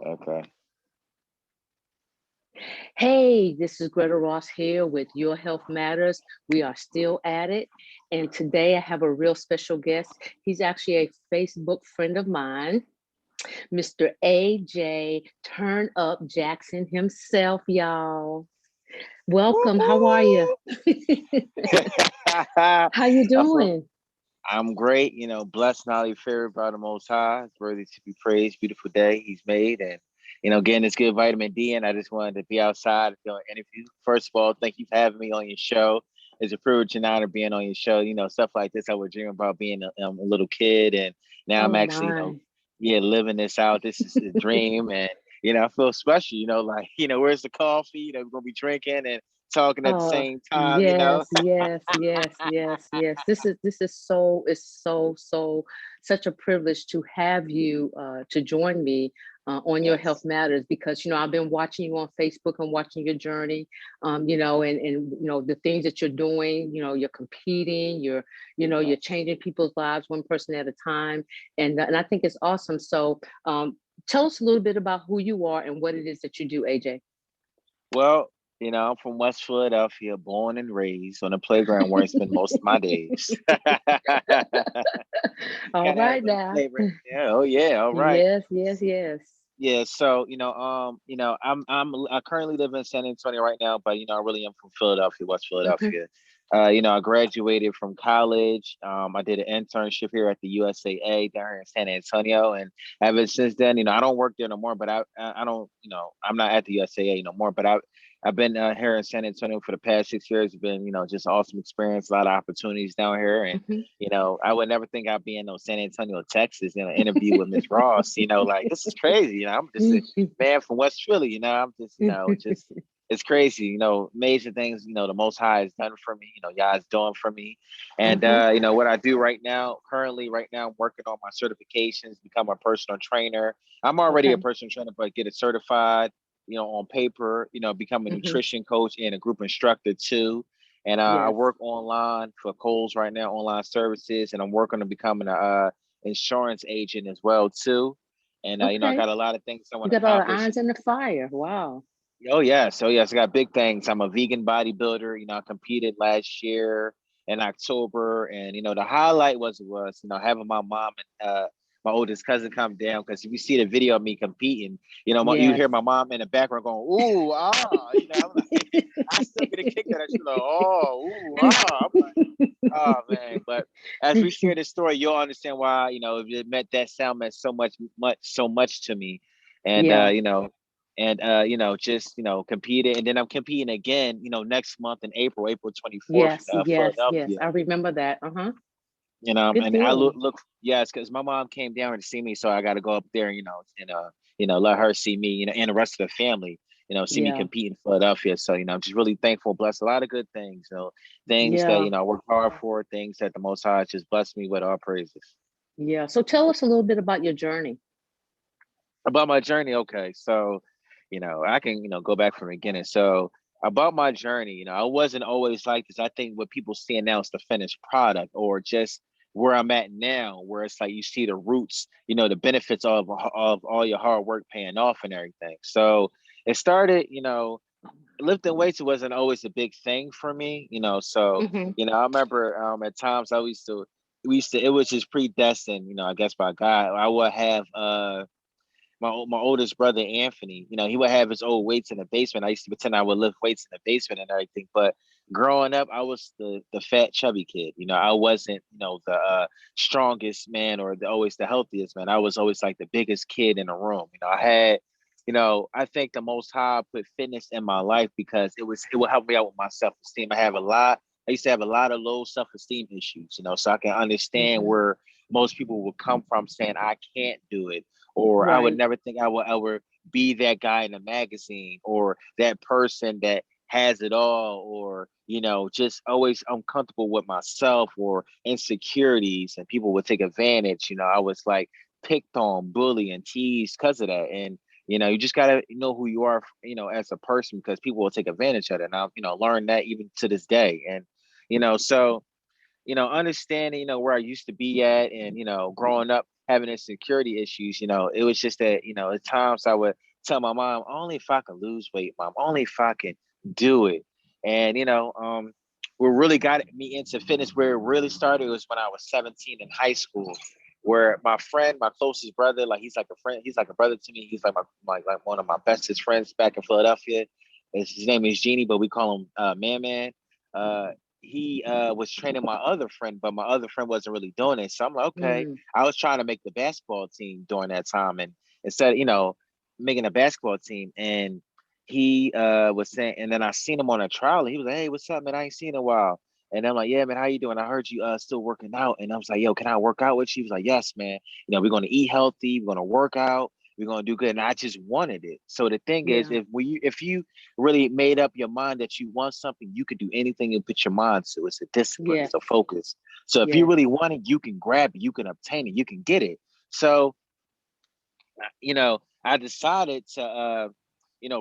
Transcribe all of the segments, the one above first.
Okay. Hey, this is Greta Ross here with Your Health Matters. We are still at it. And today I have a real special guest. He's actually a Facebook friend of mine, Mr. AJ Turn Up Jackson himself, y'all. Welcome. How are you? Woo-hoo! How you I feel doing? I'm great, blessed and highly favored by the Most High. It's worthy to be praised. Beautiful day He's made, and getting this good vitamin D. And I just wanted to be outside and do an interview. First of all, thank you for having me on your show. It's a privilege and honor being on your show. Stuff like this I would dream about being a little kid, and now I'm Oh actually, my. yeah, living this out. This is a dream, and I feel special. Like where's the coffee? We're gonna be drinking and talking at the Oh, same time. yes. This is so it's so such a privilege to have you to join me on Your Health Yes. Matters because I've been watching you on Facebook and watching your journey, and the things that you're doing. You're competing, you're Yes. changing people's lives one person at a time, and I think it's awesome. So, tell us a little bit about who you are and what it is that you do, AJ. Well, I'm from West Philadelphia, born and raised on a playground where I spend most of my days. All Gotta have right a little now. flavor. Yeah, oh yeah, all right. Yes. Yeah, so I currently live in San Antonio right now, but I really am from Philadelphia, West Hmm. Philadelphia. I graduated from college. I did an internship here at the USAA down here in San Antonio, and ever since then, I don't work there no more. But I don't, I'm not at the USAA no more. But I've been here in San Antonio for the past 6 years. It's been just awesome experience, a lot of opportunities down here, and Hmm. I would never think I'd be in San Antonio, Texas, in an interview with Miss Ross. Like this is crazy. I'm just a man from West Philly. I'm just, just it's crazy. Amazing things. The Most High has done for me. Yah's doing for me, and Hmm. what I do right now, currently, right now, I'm working on my certifications, become a personal trainer. I'm already a Okay. personal trainer, but get it certified. On paper. Become a Hmm. nutrition coach and a group instructor too. And I Yes. work online for Kohl's right now, online services, and I'm working on becoming a insurance agent as well too. And I Okay. got a lot of things I You want to got all the accomplish. irons in the fire. Wow. Oh yes, I got big things. I'm a vegan bodybuilder. I competed last year in October, and the highlight was having my mom and my oldest cousin come down because if you see the video of me competing, you Yes. hear my mom in the background going, "Ooh ah," I'm like, I still get a kick out of that. She's like, "Oh, ooh ah." I'm like, "Oh man," but as we share this story, you'll understand why it meant that sound meant so much to me, and Yeah. just competed, and then I'm competing again next month in April 24th Yes. in Yes. Philadelphia. I remember that. Uh-huh. Good And I deal. look yes, because my mom came down to see me, so I got to go up there, and let her see me, and the rest of the family, see me Yeah. compete in Philadelphia. So I'm just really thankful, blessed, a lot of good things, things that Yeah. I work hard for, things that the Most High just blessed me with. All praises. Yeah. So tell us a little bit about your journey. About my journey, okay, so I can go back from the beginning. So about my journey, I wasn't always like this. I think what people see now is the finished product, or just where I'm at now, where it's like you see the roots, the benefits of all your hard work paying off and everything. So it started, lifting weights wasn't always a big thing for me, so Hmm. I remember at times I used to we used to it was just predestined, I guess by God. I would have my oldest brother Anthony, he would have his old weights in the basement. I used to pretend I would lift weights in the basement and everything. But growing up, I was the fat chubby kid. I wasn't the strongest man or always the healthiest man. I was always like the biggest kid in the room. I had. I think the Most High put fitness in my life because it would help me out with my self esteem. I used to have a lot of low self esteem issues. So I can understand Hmm. where most people would come from saying I can't do it, or I would Right. never think I would ever be that guy in a magazine, or that person that has it all, or just always uncomfortable with myself, or insecurities, and people would take advantage. I was like picked on, bullied, and teased because of that. And you just gotta know who you are, as a person, because people will take advantage of it. And I've learned that even to this day. And so understanding, where I used to be at, and growing up. having insecurity issues, it was just that, at times I would tell my mom, only if I can lose weight, mom, only if I can do it. And, what really got me into fitness, where it really started, was when I was 17 in high school, where my friend, my closest brother, like he's like a friend, he's like a brother to me. He's like like one of my bestest friends back in Philadelphia. His name is Genie, but we call him Man Man. Uh, he was training my other friend, but my other friend wasn't really doing it. So I'm like, okay. Mm. I was trying to make the basketball team during that time, and instead, making a basketball team, and he was saying, and then I seen him on a trial, and he was like, "Hey, what's up, man? I ain't seen in a while." And I'm like, "Yeah, man, how you doing? I heard you still working out." And I was like, "Yo, can I work out with you?" He was like, "Yes, man. We're gonna eat healthy. We're gonna work out. We're gonna do good." And I just wanted it. So the thing is, Yeah. if you really made up your mind that you want something, you could do anything you put your mind to. It's a discipline. Yes. It's a focus. So if you Yes. really want it, you can grab it. You can obtain it. You can get it. So I decided to,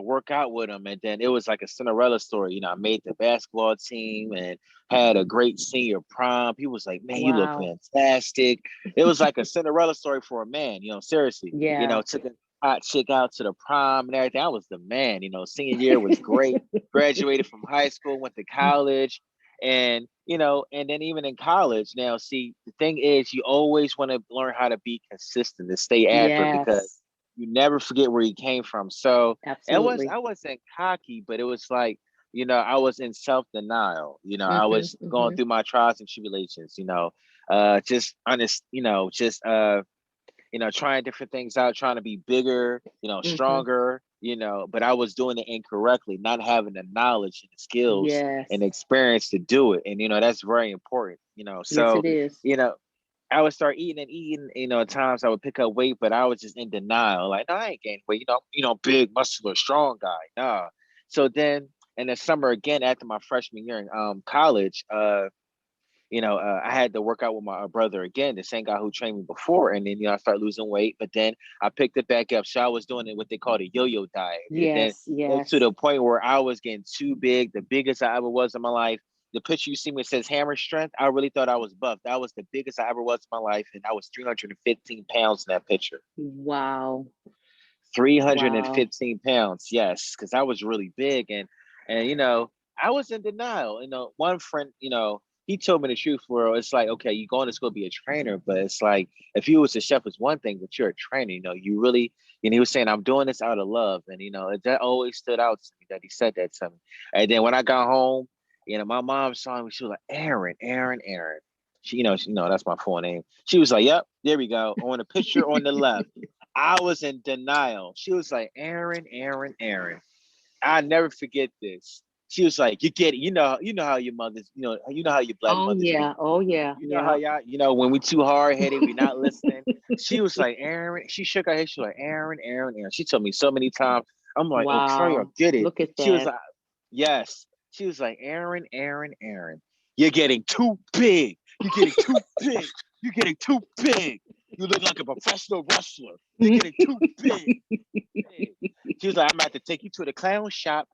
work out with him. And then it was like a Cinderella story. I made the basketball team and had a great senior prom. He was like, man, you look Wow. fantastic. It was like a Cinderella story for a man, seriously, Yeah. took a hot chick out to the prom and everything. I was the man, senior year was great. Graduated from high school, went to college. And then even in college now, see, the thing is, you always want to learn how to be consistent, to stay after it, because Yes. you never forget where you came from. So Absolutely. I wasn't cocky, but it was like, I was in self-denial. I Mm-hmm. was going Mm-hmm. through my trials and tribulations, just honest, just trying different things out, trying to be bigger, Mm-hmm. stronger, but I was doing it incorrectly, not having the knowledge and the skills and Yes. the experience to do it. And that's very important, Yes, so it is. you know I would start eating and eating, at times I would pick up weight, but I was just in denial. Like, no, I ain't gaining weight, big, muscular, strong guy. Nah. So then in the summer again, after my freshman year in college, I had to work out with my brother again, the same guy who trained me before. And then, I started losing weight, but then I picked it back up. So I was doing it, what they call the yo-yo diet. And then Yes. it was to Yes. the point where I was getting too big, the biggest I ever was in my life. The picture you see me, it says hammer strength. I really thought I was buff. That was the biggest I ever was in my life. And I was 315 pounds in that picture. Wow. Wow. 315 pounds, yes, because I was really big. And I was in denial. One friend, he told me the truth, where it's like, okay, you're going to school to be a trainer, but it's like, if you was a chef, it's one thing, but you're a trainer, you really, he was saying, I'm doing this out of love. And that always stood out to me, that he said that to me. And then when I got home, my mom saw me. She was like, Aaron, Aaron, Aaron. That's my full name. She was like, yep, there we go, on the picture on the left. I was in denial. She was like, Aaron, Aaron, Aaron. I never forget this. She was like, you get it. You know how your mothers, how your black Oh mothers be. yeah. Oh yeah. You know how Yeah. y'all, when we too hard headed, we not listening. She was like, Aaron. She shook her head. She was like, Aaron, Aaron, Aaron. She told me so many times. I'm like, okay, I Wow. get it. Look at She was that. like, yes. She was like, Aaron, Aaron, Aaron. You're getting too big. You're getting too big. You're getting too big. You look like a professional wrestler. You're getting too big. Big. She was like, I'm about to take you to the clown shop.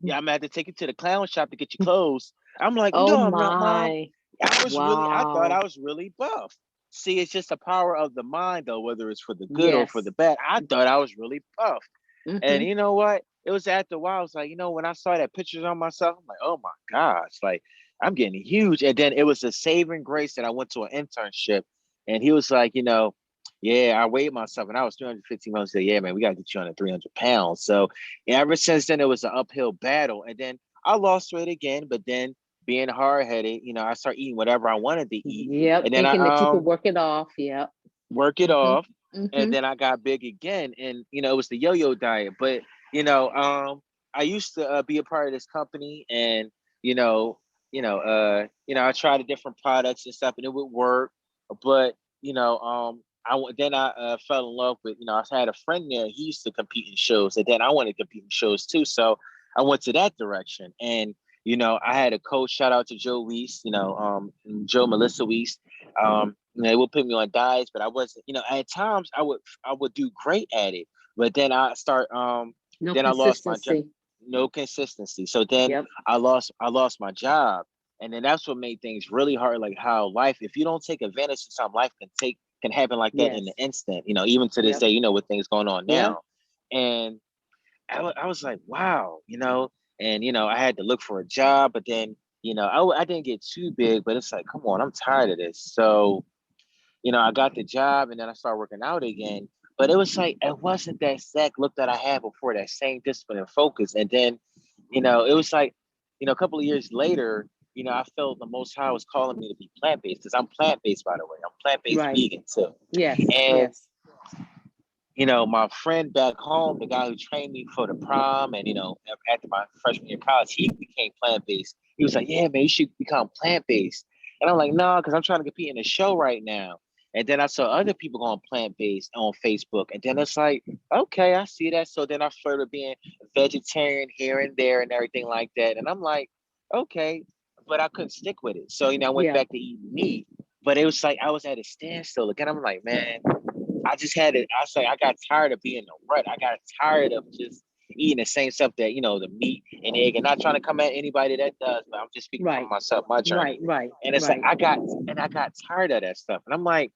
Yeah, I'm gonna have to take you to the clown shop to get your clothes. I'm like, Oh no, I'm not, mom. my. I thought Wow. I was really buff. See, it's just the power of the mind, though, whether it's for the good or for Yes. the bad. I thought I was really buff. And Mm-hmm. you know what? It was after a while, I was like, when I saw that pictures on myself, I'm like, oh my gosh, like I'm getting huge. And then it was a saving grace that I went to an internship, and he was like, yeah, I weighed myself and I was 315 pounds. He said, yeah, man, we got to get you under 300 pounds. So ever since then, it was an uphill battle. And then I lost weight again, but then being hard headed, I started eating whatever I wanted to eat. Yep. And then Thinking that you I could work it off. Yep. work it Mm-hmm. off. And Mm-hmm. then I got big again. And, it was the yo yo diet. But, I used to be a part of this company, and, you know, I tried the different products and stuff, and it would work. But, then I fell in love with, I had a friend there. He used to compete in shows, and then I wanted to compete in shows too. So I went to that direction. And, I had a coach. Shout out to Joe Weiss, Joe Melissa Weiss. They would put me on diets, but I wasn't, at times I would do great at it, but No then I lost my job. consistency. No consistency. So then Yep. I lost my job. And then that's what made things really hard. Like how life, if you don't take advantage of time, life can happen like that in Yes. an instant, you know, even to this Yep. day, you know, with things going on Yeah. now. And I was like, wow, you know, and, you know, I had to look for a job, but then, you know, I didn't get too big, but it's like, come on, I'm tired of this. So, you know, I got the job and then I started working out again. But it was like, it wasn't that exact look that I had before, that same discipline and focus. And then, you know, it was like, you know, a couple of years later, you know, I felt the Most High was calling me to be plant-based because I'm plant-based, by the way. I'm plant-based Right. vegan too. Yes. And Yes. you know, my friend back home, the guy who trained me for the prom, and you know, after my freshman year of college, he became plant based. He was like, "Yeah, man, you should become plant based." And I'm like, "No, because I'm trying to compete in a show right now." And then I saw other people going plant based on Facebook, and then it's like, okay, I see that. So then I started being vegetarian here and there and everything like that. And I'm like, okay, but I couldn't stick with it. So you know, I went Yeah. back to eating meat, but it was like I was at a standstill again. I'm like, man, I just had it. I say I got tired of being a rut. I got tired of just eating the same stuff that, you know, the meat and egg, and not trying to come at anybody that does, but I'm just speaking from Right. myself, my Right. journey. Right. And it's like Right. I got tired of that stuff. And I'm like,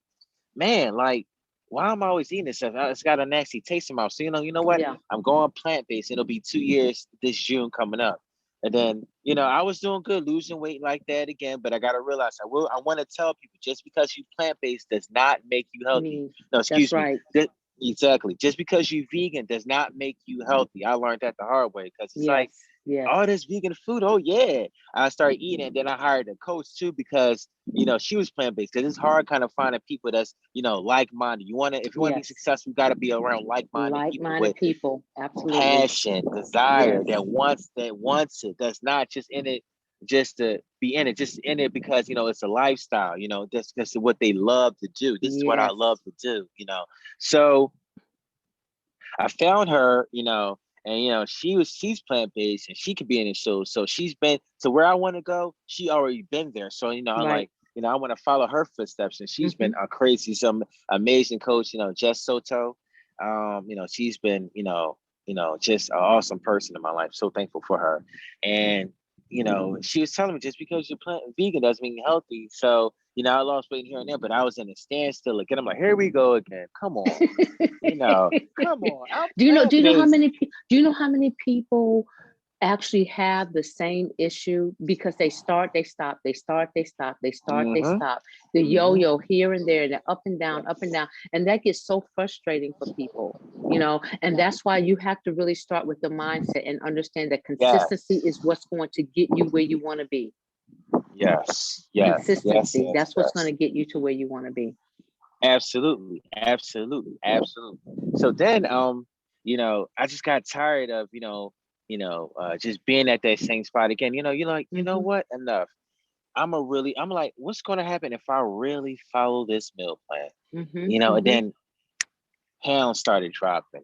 man, like, why am I always eating this stuff? It's got a nasty taste in my mouth. So you know what? Yeah. I'm going plant-based. It'll be 2 years this June coming up. And then, you know, I was doing good, losing weight like that again, but I gotta realize I want to tell people just because you plant-based does not make you healthy. Me. No, That's excuse me. right. Exactly. Just because you vegan does not make you healthy. I learned that the hard way because it's like Yes. Yes. all this vegan food. Oh yeah, I started eating it. Then I hired a coach too because you know she was plant based. Because it's hard kind of finding people that's you know like minded. If you want to be Yes. successful, you got to be around like minded people Like-minded with people. Absolutely. passion, desire Yes. that wants it. That's not just in it just to be in it, just in it because you know it's a lifestyle. You know, that's what they love to do. This is what I Yes. love to do. You know, so I found her, you know, and you know, she's plant based and she could be in it. So she's been to where I want to go. She already been there. So you know, I'm Right. like, you know, I want to follow her footsteps. And she's been Mm-hmm. a crazy, some amazing coach. You know, Jess Soto. You know, she's been, just an awesome person in my life. So thankful for her. And you know, she was telling me just because you're plant vegan doesn't mean you're healthy. So you know, I lost weight here and there, but I was in a standstill again. I'm like, here we go again. Come on. You know, come on. I'm Do plant you know how based. many do you know how many people actually have the same issue because they start, they stop, they start, they stop, they start, they Mm-hmm. stop. The Mm-hmm. yo-yo here and there, the Yep. up and down, and that gets so frustrating for people, you know. And that's why you have to really start with the mindset and understand that consistency Yes. is what's going to get you where you want to be. Yes. Yes. Yes. Consistency, Yes. that's what's going Yes. to get you to where you want to be. Absolutely. Absolutely. Absolutely. So then, I just got tired of, just being at that same spot again. You're like, you know Hmm. what? Enough. I'm like, what's going to happen if I really follow this meal plan? Hmm. And Hmm. then pounds started dropping.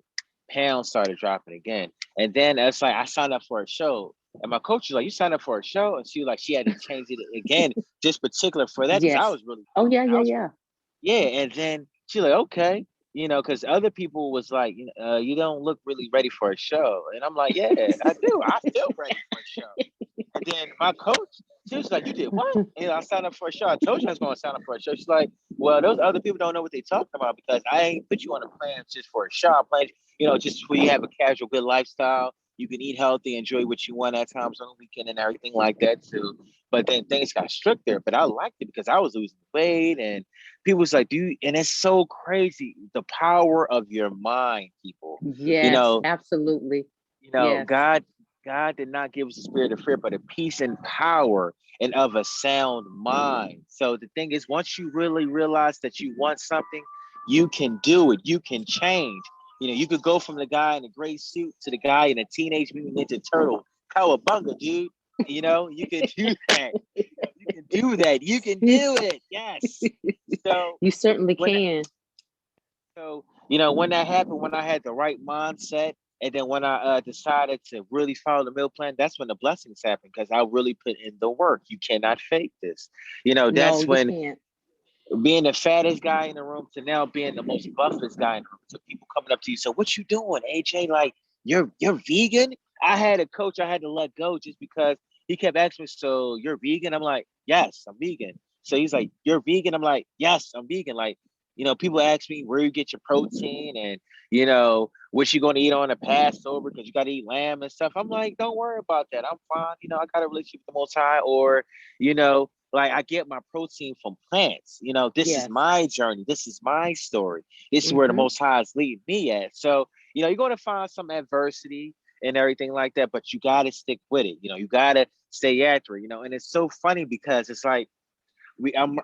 Pounds started dropping again. And then it's like I signed up for a show. And my coach was like, you signed up for a show? And she was like, she had to change it again, just particular for that, because I Yes. was really Oh vegan. yeah, yeah, yeah. Yeah. And then she like, okay, because other people was like, you don't look really ready for a show. And I'm like, yeah, I do. I feel ready for a show. And then my coach, she was like, "You did what?" I signed up for a show. I told you I was going to sign up for a show. She's like, "Well, those other people don't know what they're talking about because I ain't put you on a plan just for a show. I plan, just where you have a casual, good lifestyle. You can eat healthy, enjoy what you want at times on the weekend and everything like that too." But then things got strict there. But I liked it because I was losing weight, and people was like, "Dude," and it's so crazy the power of your mind, people. You Yes, know, absolutely. Yes. God did not give us a spirit of fear, but a peace and power and of a sound mind. So the thing is, once you really realize that you want something, you can do it. You can change. You could go from the guy in a gray suit to the guy in a Teenage Mutant Ninja Turtle. Cowabunga, dude. You can do that. You can do that. You can do it. Yes. So You certainly when can. when that happened, when I had the right mindset, and then when I decided to really follow the meal plan, that's when the blessings happened because I really put in the work. You cannot fake this. No, That's you when can't. being the fattest guy in the room to now being the most buffest guy in the room to people coming up to you. So what you doing, AJ? Like you're vegan? I had a coach I had to let go just because he kept asking me, so you're vegan? I'm like, yes, I'm vegan. So he's like, you're vegan? I'm like, yes, I'm vegan. Like, You know, people ask me where you get your protein and, what you going to eat on a Passover because you got to eat lamb and stuff. I'm like, don't worry about that. I'm fine. I got a relationship with the Most High. Or, like I get my protein from plants. This is Yes. my journey. This is my story. This is where the Mm-hmm. Most High is leading me at. So, you're going to find some adversity and everything like that, but you got to stick with it. You got to stay after it. And it's so funny because it's like, and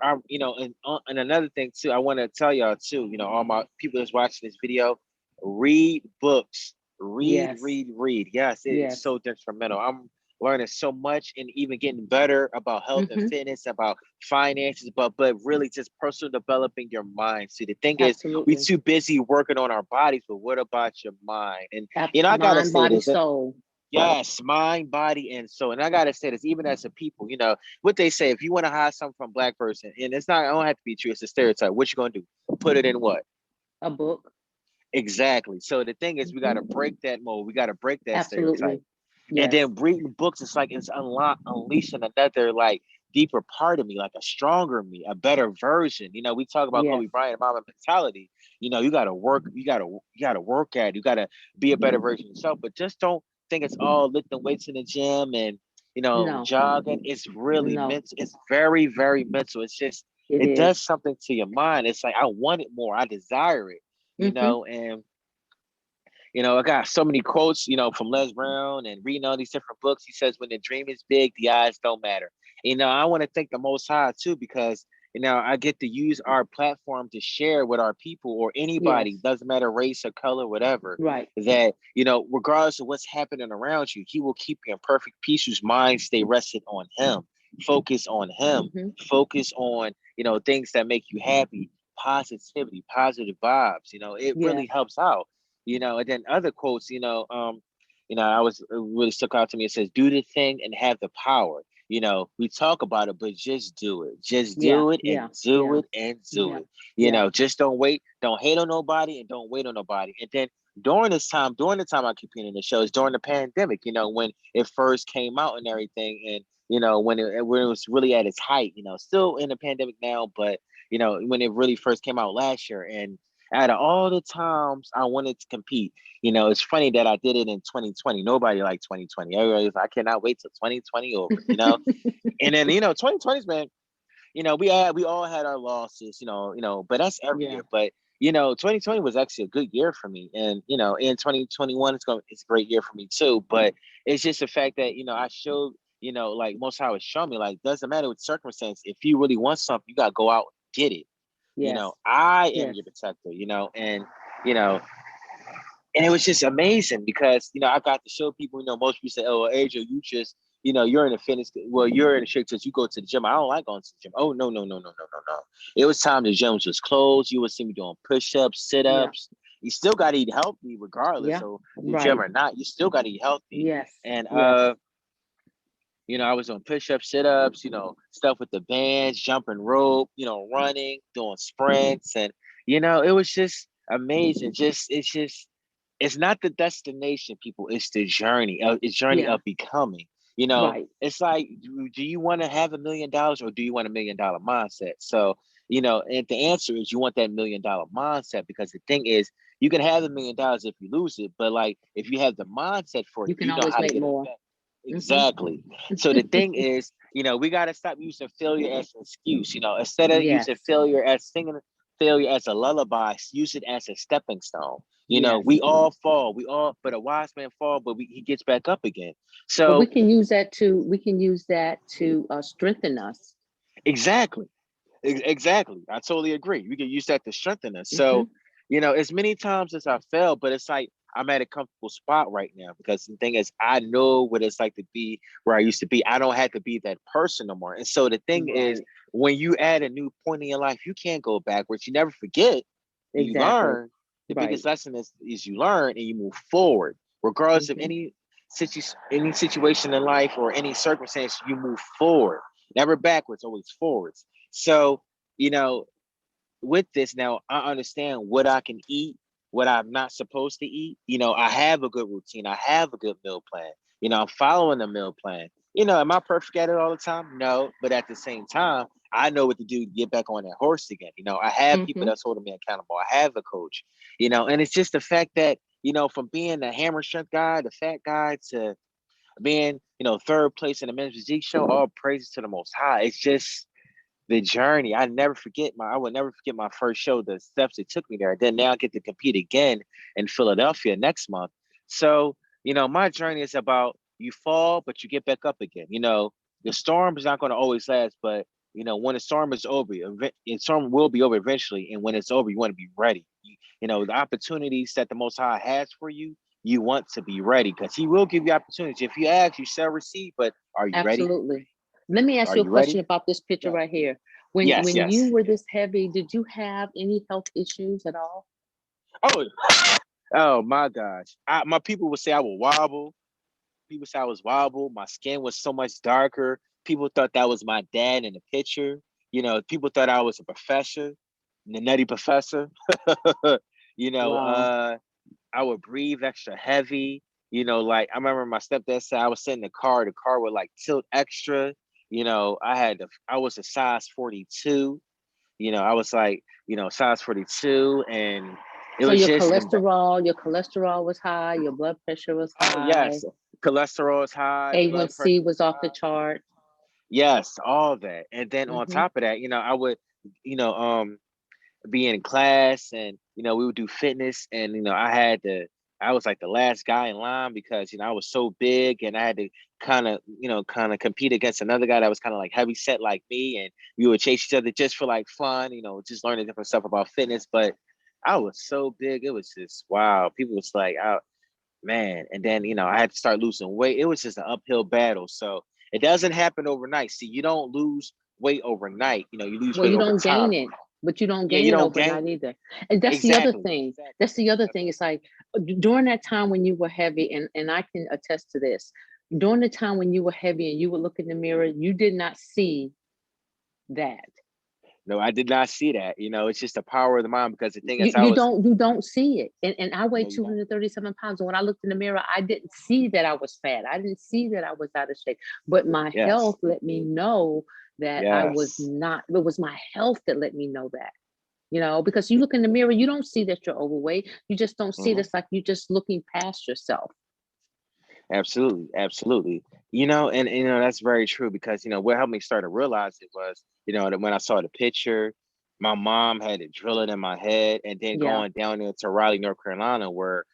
another thing too, I want to tell y'all too, all my people that's watching this video, read books, read, Yes. read, read. Yes, it is Yes. so detrimental. I'm learning so much and even getting better about health and Mm-hmm. fitness, about finances, but really just personal developing your mind. See, the thing is, we Absolutely. too busy working on our bodies, but what about your mind? And I gotta Mind, say body, this. soul. Yes, mind, body, and soul. And I gotta say this, even as a people, what they say, if you want to hide something from Black person, and it's not, it don't have to be true, it's a stereotype. What you gonna do? Put it in what? A book. Exactly. So the thing is, we gotta Mm-hmm. break that mold. We gotta break that stereotype. Absolutely. And Yes. then reading books, it's like it's unleashing another like deeper part of me, like a stronger me, a better version. We talk about Yes. Kobe Bryant, mama mentality. You gotta work, you gotta work at it. You gotta be a better version of yourself, but just don't think it's all lifting weights in the gym and No. jogging. It's really No. mental. It's very, very mental. It's just It it is. does something to your mind. It's like I want it more. I desire it, Mm-hmm. and I got so many quotes, from Les Brown and reading all these different books. He says, when the dream is big, the eyes don't matter. I want to thank the Most High too, because, I get to use our platform to share with our people or anybody, Yes. doesn't matter race or color, whatever, Right. that, regardless of what's happening around you, he will keep you in perfect peace whose mind stay rested on him. Focus on him. Mm-hmm. Focus on, things that make you happy, positivity, positive vibes. It really Yes. helps out. And then other quotes, I was, it really stuck out to me. It says, do the thing and have the power. We talk about it, but just do it. Just Yeah. do it and Yeah. do Yeah. it and do Yeah. it. Yeah. Just don't wait. Don't hate on nobody and don't wait on nobody. And then during the time I keep hearing the show is during the pandemic, when it first came out and everything. And, when it was really at its height, still in the pandemic now, but, when it really first came out last year. And out of all the times I wanted to compete, it's funny that I did it in 2020. Nobody liked 2020. Everybody was, I cannot wait till 2020 over. And then, 2020's been, we all had our losses, but that's every Yeah. year. But 2020 was actually a good year for me. And in 2021 it's a great year for me too. But it's just the fact that, I showed, like Most High was showing me, like, doesn't matter what circumstance, if you really want something, you gotta go out and get it. Yes. I am Yes. your protector, you know, and it was just amazing because, I got to show people, most people say, oh, well, Adriel, you just, you're in a fitness, well, you're in a shape because you go to the gym. I don't like going to the gym. Oh, no, no, no, no, no, no, no. It was time the gym was just closed. You would see me doing push-ups, Yeah. sit-ups. You still got to eat healthy regardless Yeah. of the gym Right. or not. You still got to eat healthy. Yes. And, Yes. I was doing push-ups, sit-ups, stuff with the bands, jumping rope, running, doing sprints. And, it was just amazing. It's not the destination, people. It's the journey. It's journey Yeah. of becoming. Right. It's like, do you want to have $1 million or do you want $1 million mindset? So, and the answer is you want that $1 million mindset, because the thing is, you can have $1 million if you lose it, but like if you have the mindset for it, You can you know always how to make get it more. back. Mm-hmm. Exactly. So the thing is, we got to stop using failure as an excuse. Instead of using Yes. failure as a lullaby, use it as a stepping stone. Yes. We all fall. But a wise man fall, but he gets back up again. But we So can use that to strengthen us. exactly. Exactly. I totally agree. We can use that to strengthen us. Mm-hmm. So, as many times as I fail, but it's like I'm at a comfortable spot right now, because the thing is, I know what it's like to be where I used to be. I don't have to be that person no more. And so the thing is, Right. when you add a new point in your life, you can't go backwards. You never forget. You Exactly. learn. The Right. biggest lesson is you learn and you move forward, regardless of Mm-hmm. any situation in life or any circumstance. You move forward, never backwards, always forwards. So, you know, with this now, I understand what I can eat, what I'm not supposed to eat. I have a good routine. I have a good meal plan. I'm following the meal plan. Am I perfect at it all the time? No, but at the same time, I know what to do to get back on that horse again. I have people Mm-hmm. that's holding me accountable. I have a coach, and it's just the fact that, from being the hammer strength guy, the fat guy, to being, third place in the men's physique show, all praises to the Most High. It's just the journey. I will never forget my first show, the steps it took me there. Then now I get to compete again in Philadelphia next month. So, my journey is about, you fall, but you get back up again. The storm is not going to always last, but when the storm is over, the storm will be over eventually. And when it's over, you want to be ready. The opportunities that the Most High has for you, you want to be ready, because He will give you opportunities. If you ask, you shall receive. But are you ready? Absolutely. Let me ask Are you a you ready? question about this picture Yeah. right here. When Yes, when you yes. were this heavy, did you have any health issues at all? Oh, oh my gosh. My people would say I would wobble. People say I was wobble. My skin was so much darker. People thought that was my dad in the picture. People thought I was a professor, the nutty professor. you know, Wow. uh, I would breathe extra heavy. Like I remember my stepdad said I was sitting in the car would like tilt extra. I was a size 42. I was like, size 42, and it So was just, and your cholesterol was high, your blood pressure was oh high, yes, cholesterol is high, blood pressure A1C was is off the high. chart. Yes, all that. And then on Mm-hmm. top of that, I would, you know, be in class, and we would do fitness, and I was like the last guy in line, because I was so big, and I had to kind of compete against another guy that was kind of like heavy set like me, and we would chase each other just for like fun, just learning different stuff about fitness. But I was so big, it was just wow. People was like, oh, man. And then I had to start losing weight. It was just an uphill battle. So it doesn't happen overnight. See, you don't lose weight overnight. You lose Well, weight you over don't gain time. it, but you don't Yeah, gain you it don't gain overnight it. either. And that's the other Exactly. thing. Exactly. That's the other thing. It's like during that time when you were heavy, and I can attest to this. During the time when you were heavy and you would look in the mirror, you did not see that. No, I did not see that. It's just the power of the mind, because the thing You is, you don't you don't see it. And I weigh no, you don't. 237 pounds. And when I looked in the mirror, I didn't see that I was fat. I didn't see that I was out of shape. But my Yes. health let me know that I was Yes. not, it was my health that let me know that. Because you look in the mirror, you don't see that you're overweight. You just don't see it. Mhm. It's like you're just looking past yourself. Absolutely, absolutely. And that's very true, because what helped me start to realize it was, that when I saw the picture, my mom had to drill it in my head, and then Yeah. going down there to Raleigh, North Carolina, where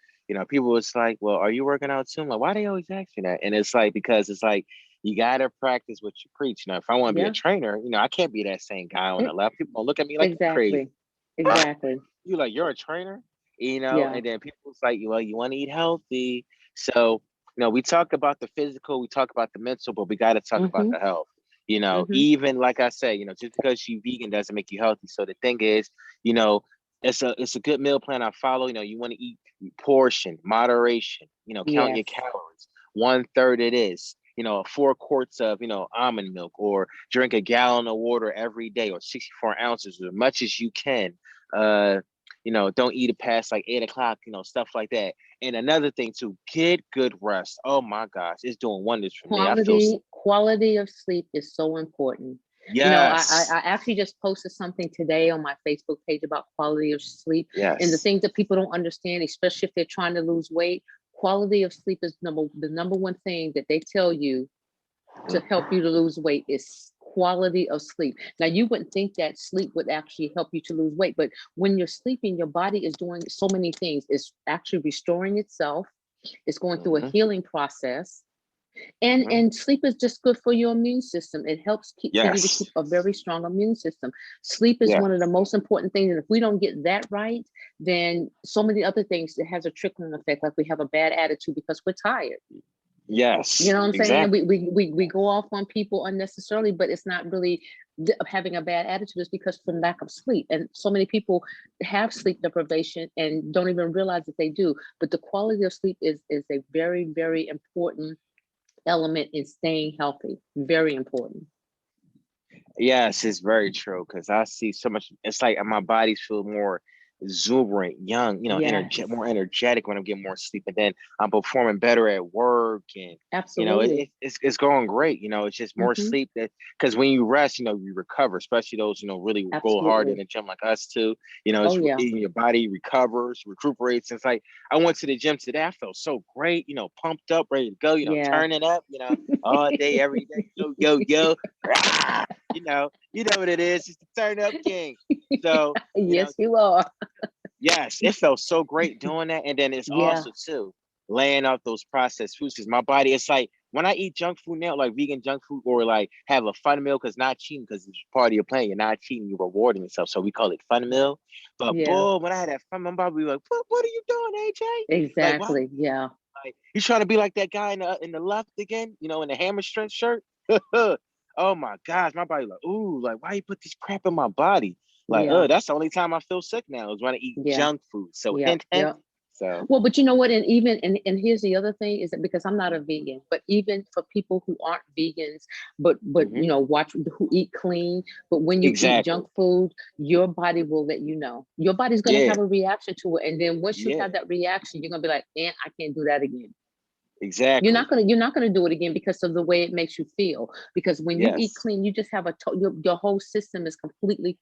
people was like, "Well, are you working out too?" I'm like, why they always ask me that? And it's like, because it's like you gotta practice what you preach. If I want to be a Yeah. trainer, I can't be that same guy on E- the left. People gonna look at me like you're crazy. Exactly. Exactly. You like, you're a trainer, Yeah. and then people's like, well, you want to eat healthy. So, we talk about the physical, we talk about the mental, but we got to talk about Mm-hmm. the health. Mm-hmm. Even like I said, just because you vegan doesn't make you healthy. So the thing is, you know, it's a good meal plan I follow. You want to eat portion, moderation, count your Yes. calories. 1/3 it is. 4 quarts of, almond milk, or drink a gallon of water every day, or 64 ounces, as much as you can. Uh, don't eat it past like 8 o'clock, stuff like that. And another thing too, get good rest. Oh my gosh, it's doing wonders for me. I feel Quality of sleep is so important. I yes, actually just posted something today on my Facebook page about quality of sleep, and the yes. things that people don't understand, especially if they're trying to lose weight. Quality of sleep is the number one thing that they tell you to help you to lose weight is quality of sleep. Now, you wouldn't think that sleep would actually help you to lose weight, but when you're sleeping, your body is doing so many things. It's actually restoring itself. It's going through a Mm-hmm, healing process. And mm-hmm. and sleep is just good for your immune system. It helps for you to Yes, keep a very strong immune system. Sleep is yeah, one of the most important things. And if we don't get that right, then so many other things, it has a trickling effect. Like we have a bad attitude because we're tired. You yes, know what I'm saying? exactly. We go off on people unnecessarily, but it's not really having a bad attitude. It's because from lack of sleep. And so many people have sleep deprivation and don't even realize that they do. But the quality of sleep is a very, very important element in staying healthy. Very important. Yes, it's very true, because I see so much. It's like my bodies feel more exuberant, young, Yes, more energetic when I'm getting more sleep, and then I'm performing better at work, and absolutely. it's going great. It's just more Hmm. sleep that because when you rest, you recover, especially those really go hard in Absolutely. the gym like us too. Oh It's yeah. in your body recovers, recuperates. It's like I went to the gym today. I felt so great, pumped up, ready to go. Yeah. Turn it up, all day, every day. Yo, rah, what it is. It's the turn up king. So Yes, you are. yes, it felt so great doing that. And then it's Yeah. also too laying out those processed foods because my body, it's like when I eat junk food now, like vegan junk food, or like have a fun meal because not cheating because it's part of your plan. You're not cheating, you're rewarding yourself. So we call it fun meal. But Yeah. boy, when I had that fun, my body be like, what are you doing, AJ? Like, why Exactly. Yeah. like you trying to be like that guy in the left again, in the hammer strength shirt? Oh my gosh, my body like, ooh, like why you put this crap in my body? Like, Yeah. that's the only time I feel sick now is when I eat Yeah. junk food. So Yeah. hint, hint. Yeah. So Well, but you know what? And even and here's the other thing is that because I'm not a vegan, but even for people who aren't vegans, but mhm, watch who eat clean, but when you eat exactly. junk food, your body will let you know. Your body's gonna Yeah, have a reaction to it. And then once you yeah, have that reaction, you're gonna be like, man, I can't do that again. exactly. You're not gonna do it again because of the way it makes you feel. Because when you eat Yes. clean, you just have your whole system is completely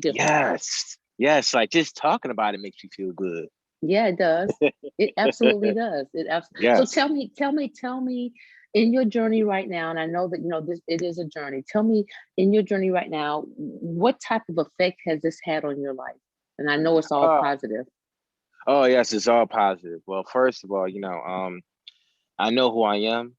different. Yes. Yes. Like just talking about it makes you feel good. Yeah, it does. It absolutely does. So Yes. tell me in your journey right now, and I know that this it is a journey. Tell me in your journey right now, what type of effect has this had on your life? And I know it's all Oh, positive. oh yes, it's all positive. Well, first of all, I know who I am,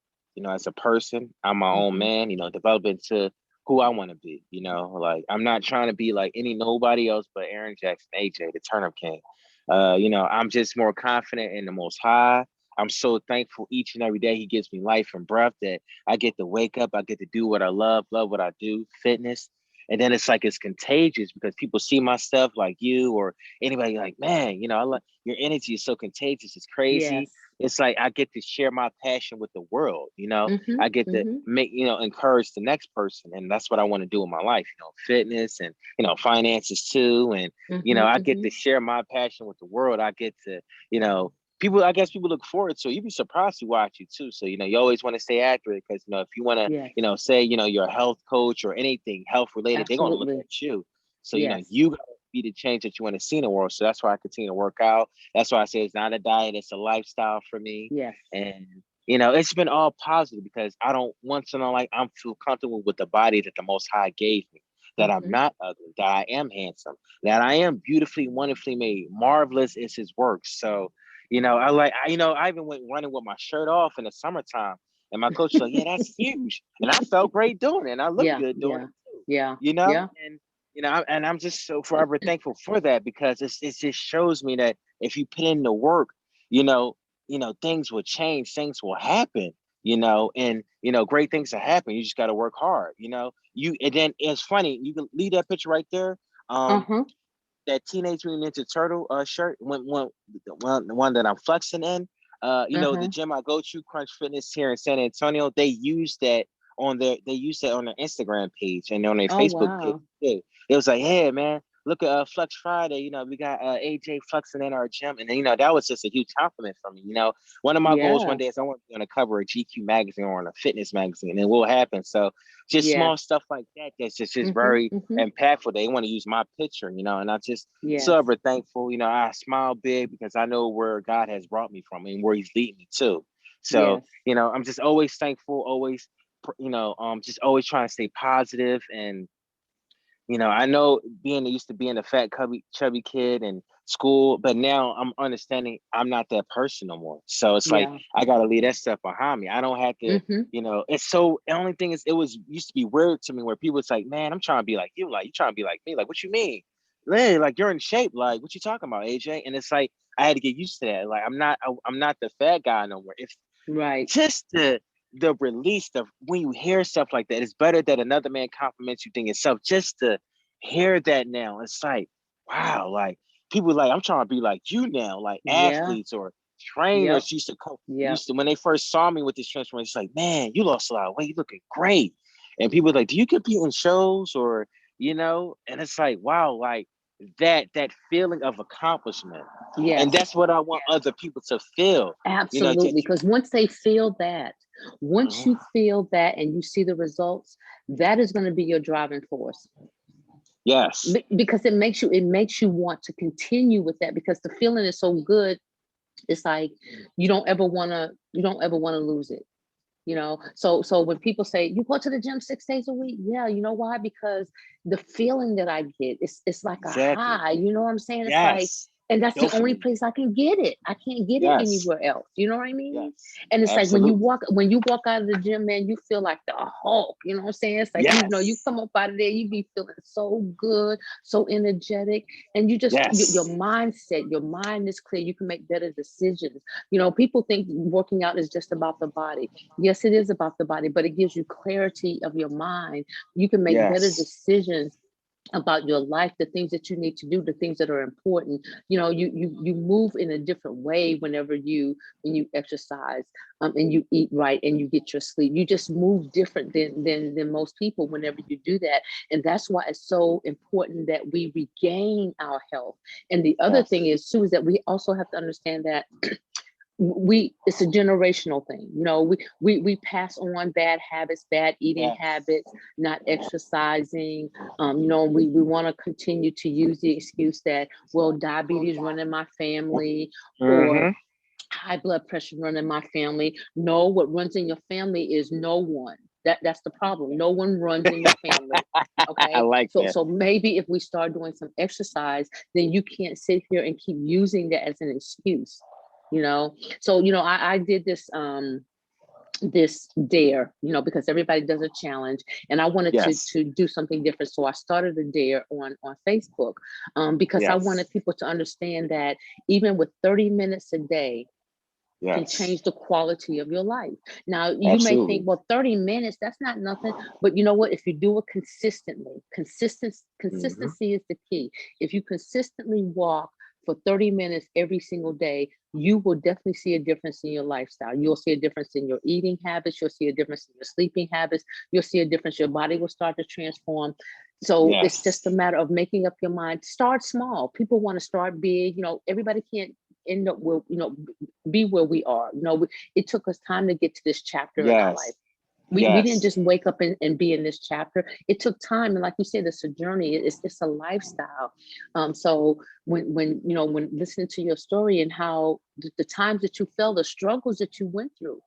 as a person. I'm my own Hmm. man, developing to who I want to be, like I'm not trying to be like any nobody else but Aaron Jackson, AJ, the Turnip King. I'm just more confident in the most high. I'm so thankful each and every day he gives me life and breath that I get to wake up, I get to do what I love what I do, fitness. And then it's like it's contagious because people see my stuff like you or anybody like, man, I love your energy is so contagious. It's crazy. Yes. It's like I get to share my passion with the world. Hmm. I get to Hmm. make, encourage the next person. And that's what I want to do in my life, fitness and, finances too. And, Hmm. I get Hmm. to share my passion with the world. I get to, I guess people look forward to it. You'd be surprised to watch you too. So, you always want to stay accurate because, if you want to, Yes. say, you're a health coach or anything health related, they're going to look Absolutely. at you. So, Yes. you got to be the change that you want to see in the world. So that's why I continue to work out. That's why I say it's not a diet, it's a lifestyle for me. Yes. And it's been all positive because I don't want to know like I'm feel comfortable with the body that the most high gave me. That I'm Hmm. not ugly, that I am handsome, that I am beautifully, wonderfully made. Marvelous is his work. So, I even went running with my shirt off in the summertime. And my coach was like, yeah, that's huge. And I felt great doing it. And I looked Yeah. good doing Yeah. it too. Yeah. Yeah. And I'm just so forever thankful for that because it just shows me that if you put in the work, you know, things will change, things will happen, and great things will happen. You just got to work hard, and then it's funny, you can leave that picture right there. Um, Uh-huh. that Teenage Mutant Ninja Turtle shirt, the one that I'm flexing in. The Uh-huh. gym I go to, Crunch Fitness here in San Antonio, they used that on their Instagram page and on their Oh Facebook page wow. too. It was like, hey man, look at Flex Friday. We got AJ flexing in our gym, and then that was just a huge compliment for me. One of my goals one Yeah. day is I want to be on the cover of GQ magazine or on a fitness magazine, and it will happen. So just small Yes. stuff like that that's just Mhm. very Mhm. impactful. They want to use my picture, and I just so Yes. ever thankful. I smile big because I know where God has brought me from and where He's leading me to. So, Yes. I'm just always thankful, always, just always trying to stay positive. And, I know used to being a fat, chubby kid in school, but now I'm understanding I'm not that person no more. So it's like Yeah. I gotta leave that stuff behind me. I don't have to, Mhm. it's so the only thing is it was used to be weird to me where people was like, man, I'm trying to be like you trying to be like me. Like, what you mean? Hey, like you're in shape. Like, what you talking about, AJ? And it's like I had to get used to that. Like, I'm not the fat guy no more. It's Right. just the release of when you hear stuff like that, it's better that another man compliments you than yourself. Just to hear that now, it's like, wow, like people like I'm trying to be like you now, like Yeah. athletes or Yep. trainers used to come Yep. used to when they first saw me with this transformation, it's like, man, you lost a lot of weight, you looking great. And people are like, do you compete in shows or and it's like, wow, like that feeling of accomplishment. And Yes, that's what I want other people to feel. You know, absolutely. Because once they feel that, once Mhm. you feel that and you see the results, that is going to be your driving force. Yes, Because it makes you want to continue with that, because the feeling is so good. It's like you don't ever want to lose it. So when people say you go to the gym 6 days a week, yeah, you know why? Because the feeling that I get, it's like a exactly. high. You know what I'm saying? It's like, Yes, and that's the only dopamine. place I can get it. I can't get it Yes, anywhere else. You know what I mean? yes, And it's like when you absolutely. walk when you walk out of the gym, man, you feel like the Hulk. You know what I'm saying? It's like, you Yes, come up out of there, you be feeling so good, so energetic, and your yes, mind is clear. You can make better decisions. People think working out is just about the body. Yes, it is about the body, but it gives you clarity of your mind. You can make better yes, decisions about your life, the things that you need to do, the things that are important. You move in a different way when you exercise, and you eat right and you get your sleep. You just move different than most people whenever you do that. And that's why it's so important that we regain our health. And the other thing yes, is too, is that we also have to understand that it's a generational thing. We pass on bad habits, bad eating yes. habits, not exercising. We want to continue to use the excuse that, well, diabetes run in my family, or Mm-hmm. high blood pressure run in my family. No, what runs in your family is no one. That's the problem. No one runs in your family. I Okay. like So that. so maybe if we start doing some exercise, then you can't sit here and keep using that as an excuse. So I did this dare, because everybody does a challenge, and I wanted to Yes, to do something different. So I started a dare on Facebook, because I yes, wanted people to understand that even with 30 minutes a day can yes, change the quality of your life. Now, you may think, absolutely. well, 30 minutes, that's not nothing. But you know what? If you do it consistently, Hmm. consistency is the key. If you consistently walk for 30 minutes every single day, you will definitely see a difference in your lifestyle. You'll see a difference in your eating habits. You'll see a difference in your sleeping habits. You'll see a difference. Your body will start to transform. So it's just a Yes, matter of making up your mind. Start small. People want to start big. Everybody can't end up with, be where we are. It took us time to get to this chapter in our life. yes, We didn't yes. just wake up and be in this chapter. It took time, and like you said, it's a journey. It's a lifestyle. So when listening to your story and how the times that you felt, the struggles that you went through,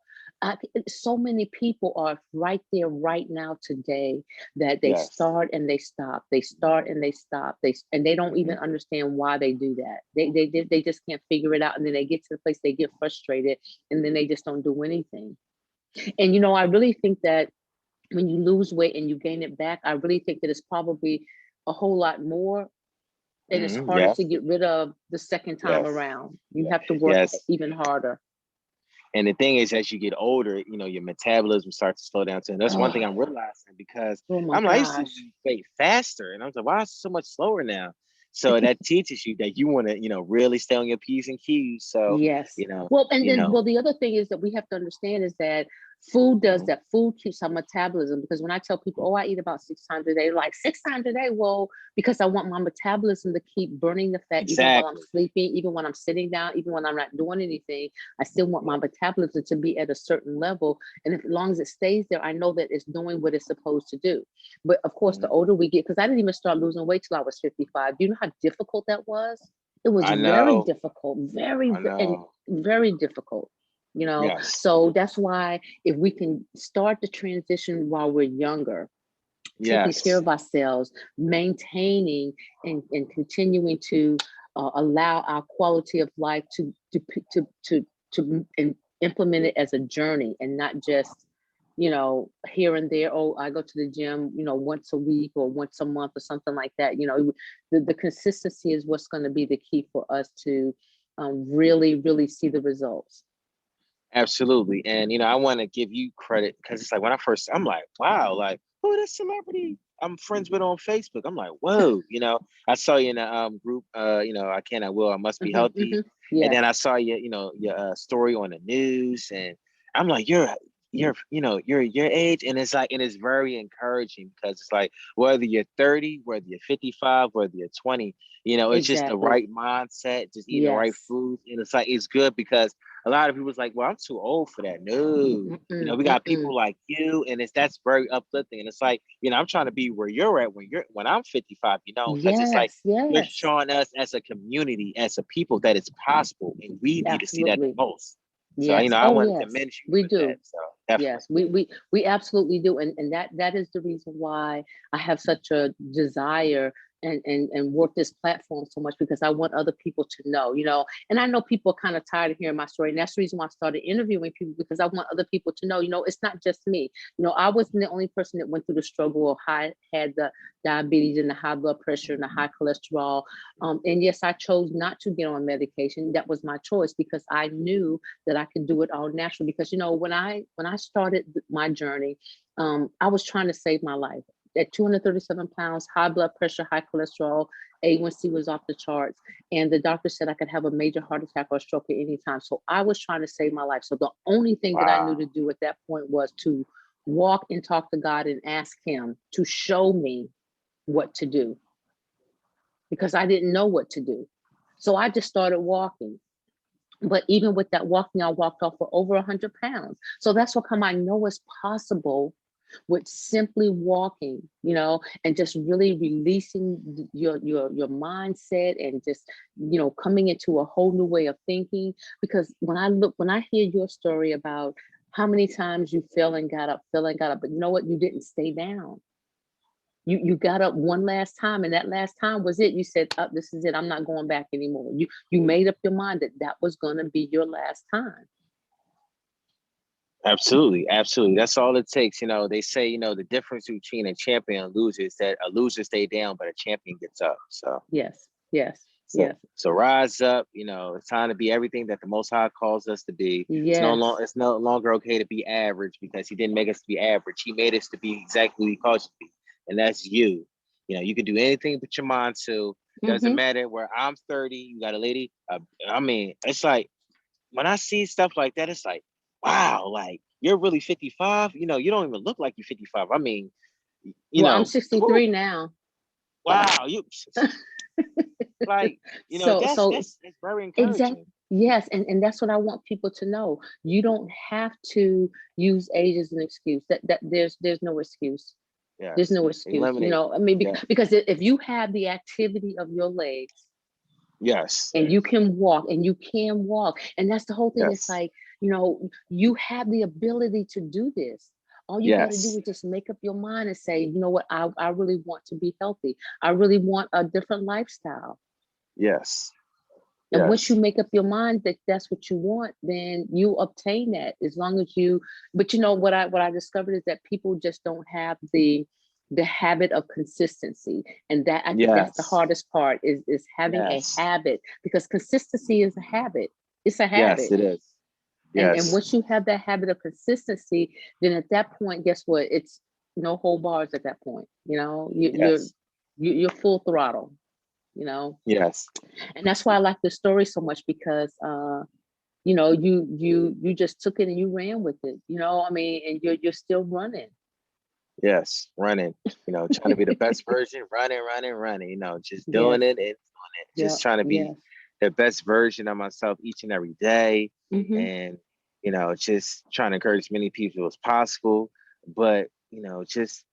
so many people are right there right now today, that they Yes. start and they stop, they start and they stop, and they don't Hmm. even understand why they do that. They just can't figure it out, and then they get to the place they get frustrated, and then they just don't do anything. And I really think that when you lose weight and you gain it back, I really think that it's probably a whole lot more, and it's Hmm. harder to Yes, get rid of the second time yes, around. You yeah, have to work yes. even harder. And the thing is, as you get older, your metabolism starts to slow down too. And that's one thing Oh, I'm realizing because oh my I'm like, I used to gosh. lose weight faster, and I was like, why is it so much slower now? So that teaches you that you want to, really stay on your P's and Q's. So, Yes. you know, Well, and you then, know, the other thing is that we have to understand is that food does mhm, that. Food keeps our metabolism. Because when I tell people, oh, I eat about 6 times a day, like 6 times a day. Well, because I want my metabolism to keep burning the fat, even while I'm exactly. sleeping, even when I'm sitting down, even when I'm not doing anything. I still want my Yeah. metabolism to be at a certain level. And as long as it stays there, I know that it's doing what it's supposed to do. But of course, the Mhm. older we get, because I didn't even start losing weight till I was 55. Do you know how difficult that was? It was I very know. difficult, very, I and know. very difficult. Yes. So that's why if we can start the transition while we're younger, taking care Yes. of ourselves, maintaining and continuing to allow our quality of life to implement it as a journey, and not just here and there. Oh, I go to the gym once a week or once a month or something like that. The consistency is what's going to be the key for us to really really see the results. Absolutely. And I want to give you credit because it's like when I first, I'm like, wow, like who this celebrity I'm friends with on Facebook? I'm like, whoa, I saw you in a group, I can, I will, I must be Hmm, healthy. And yes. then I saw your story on the news, and I'm like, you're you're your age, and it's like, and it's very encouraging because it's like whether you're 30, whether you're 55, whether you're 20, it's just the Exactly. right mindset, just eating the right Yes. food, and it's like it's good because a lot of people's like, well, I'm too old for that. No, Mm-mm, we got mm-mm. people like you, and that's very uplifting, and it's like, I'm trying to be where you're at when I'm 55, because it's like Yes, you're yes, showing us as a community, as a people, that it's possible, and we need to see that the absolutely. most. So, Yes. I Oh, want to yes, commend you we for that. do. So definitely. Yes, we absolutely do, and that is the reason why I have such a desire and work this platform so much, because I want other people to know, and I know people are kind of tired of hearing my story, and that's the reason why I started interviewing people, because I want other people to know, it's not just me. I wasn't the only person that went through the struggle of had the diabetes and the high blood pressure and the high cholesterol. And yes, I chose not to get on medication. That was my choice, because I knew that I could do it all natural. Because when I started my journey, I was trying to save my life. At 237 pounds, high blood pressure, high cholesterol, A1C was off the charts, and the doctor said I could have a major heart attack or stroke at any time. So I was trying to save my life. So the only thing that I knew to Wow. do at that point was to walk and talk to God and ask Him to show me what to do, because I didn't know what to do. So I just started walking. But even with that walking, I walked off for over 100 pounds. So that's what come I know it's possible with simply walking, and just really releasing your mindset, and just, coming into a whole new way of thinking. Because when I hear your story about how many times you fell and got up, but you know what? You didn't stay down. You got up one last time, and that last time was it. You said, "Oh, this is it. I'm not going back anymore." You made up your mind that that was going to be your last time. Absolutely, absolutely. That's all it takes. They say, the difference between a champion and a loser is that a loser stay down, but a champion gets up. So, Yes, yes, so, yes, so rise up. It's time to be everything that the Most High calls us to be. yes, It's no longer okay to be average, because He didn't make us to be average. He made us to be exactly who He calls us to be, and that's you. You can do anything but your mind to. Doesn't hmm matter where I'm 30. You got a lady. I mean, it's like when I see stuff like that, it's like, wow, like you're really 55. You don't even look like you're 55. I mean, you Well, I'm know, whew, 63 now. wow, you like, so so that's very exact encouraging. yes, and that's what I want people to know. You don't have to use age as an excuse. That there's no excuse. There's Yes, no excuse. eliminate. I mean, Yeah, because if you have the activity of your legs, yes, and you can walk, and that's the whole thing. It's yes, like, you have the ability to do this. All you got to do yes, is just make up your mind and say, you know what, I really want to be healthy. I really want a different lifestyle. yes, And once you yes, make up your mind that that's what you want, then you obtain that, as long as you. But what I discovered is that people just don't have the habit of consistency, and that I think that's the yes, hardest part, is having a yes, habit, because consistency is a habit. It's a yes, habit. it is. And Yes, once you have that habit of consistency, then at that point, guess what? It's no whole bars at that point. yes, You're full throttle. You know, yes, and that's why I like the story so much, because you just took it and you ran with it. I mean, and you're still running. yes. Running, trying to be the best version, running, running, running, just doing Yes. it and doing it, just Yep. trying to be Yes. the best version of myself each and every day. hmm And, just trying to encourage many people as possible. But, just,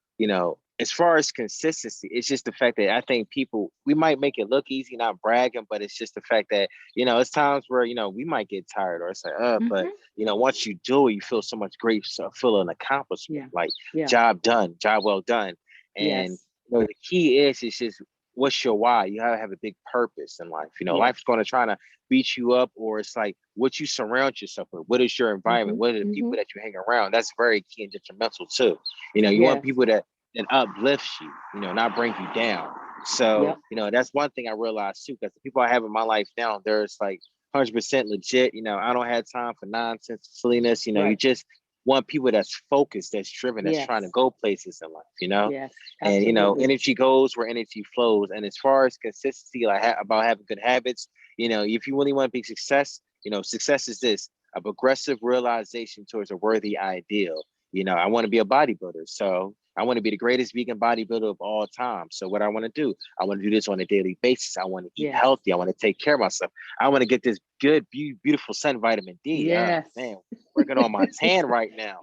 as far as consistency, it's just the fact that I think people, we might make it look easy, not bragging, but it's just the fact that, it's times where, we might get tired or it's like, but, hmm once you do it, you feel so much great, so feel an accomplishment, Yeah. like Yeah. job done, job well done. And, Yes. the key is, it's just, what's your why? You have to have a big purpose in life. Yes. Life's going to try to beat you up, or it's like what you surround yourself with. What is your environment? hmm What are the hmm people that you hang around? That's very key and detrimental too. You want Yes. people that uplifts you, not bring you down. So, Yep. that's one thing I realized too, because the people I have in my life now, there's like 100% legit. I don't have time for nonsense, silliness. You Right. just want people that's focused, that's driven, that's trying to Yes. go places in life. Yes. And Absolutely. energy goes where energy flows. And as far as consistency, like about having good habits, if you really want to be success, success is this: a progressive realization towards a worthy ideal. I want to be a bodybuilder. So I want to be the greatest vegan bodybuilder of all time. So what I want to do, I want to do this on a daily basis. I want to eat Yes. healthy. I want to take care of myself. I want to get this good, beautiful sun vitamin D. Yes. Man, working on my tan right now.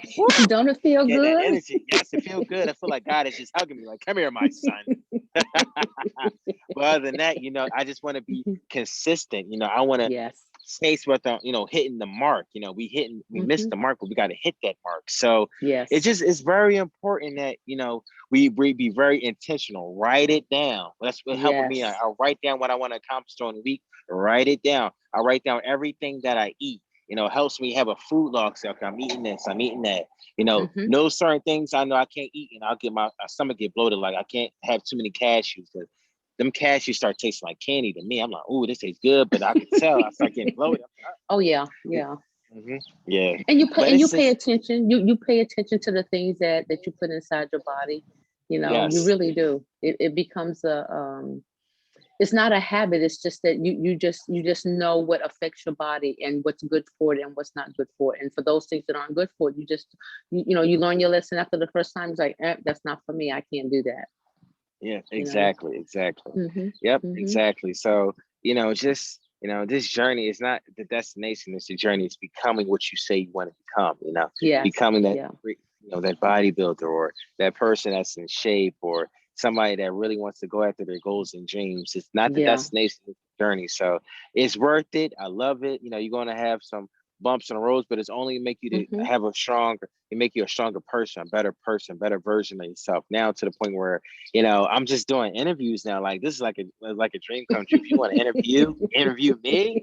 Don't it feel Getting that good? energy. Yes, it feels good. I feel like God is just hugging me, like, come here, my son. But other than that, I just want to be consistent. I want to Yes. space with hitting the mark. We missed the mark, but we got to hit that mark. So Yes. it's very important that we be very intentional. Write it down. That's what helped me. Yes. I'll write down what I want to accomplish during the week. Write it down. I write down everything that I eat. Helps me have a food log. So okay, I'm eating this, I'm eating that. No certain things I know I can't eat, and I'll get my stomach get bloated. Like I can't have too many cashews. Them cashews start tasting like candy to me. I'm like, ooh, this tastes good, but I can tell I start getting bloated. Oh yeah, yeah. Yeah. And you pay just, attention. You pay attention to the things that you put inside your body. You yes, really do. It becomes it's not a habit. It's just that you just know what affects your body and what's good for it and what's not good for it. And for those things that aren't good for it, you learn your lesson after the first time. It's like, that's not for me. I can't do that. yeah, exactly. Yep, Mm-hmm. exactly. So, just this journey is not the destination, it's the journey. It's becoming what you say you want to become, Yes. becoming that Yeah. that bodybuilder, or that person that's in shape, or somebody that really wants to go after their goals and dreams. It's not the Yeah. destination, it's the journey. So it's worth it. I love it. You're going to have some bumps on the roads, but it's only make you to have make you a stronger person, better version of yourself. Now to the point where, I'm just doing interviews now. Like this is like a dream come true. If you want to interview me,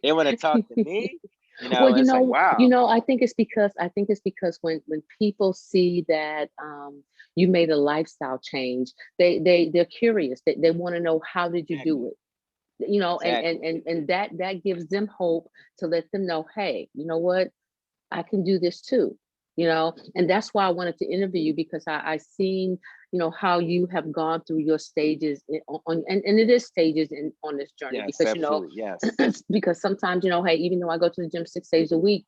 they want to talk to me. Well, It's like, wow. I think it's because when people see that you made a lifestyle change, they're curious. They want to know, how did you do it? Exactly. And that gives them hope to let them know, hey, you know what? I can do this too. And that's why I wanted to interview you, because I seen, how you have gone through your stages and it is stages on this journey, Yes, because absolutely. Yes. because sometimes, hey, even though I go to the gym 6 days a week,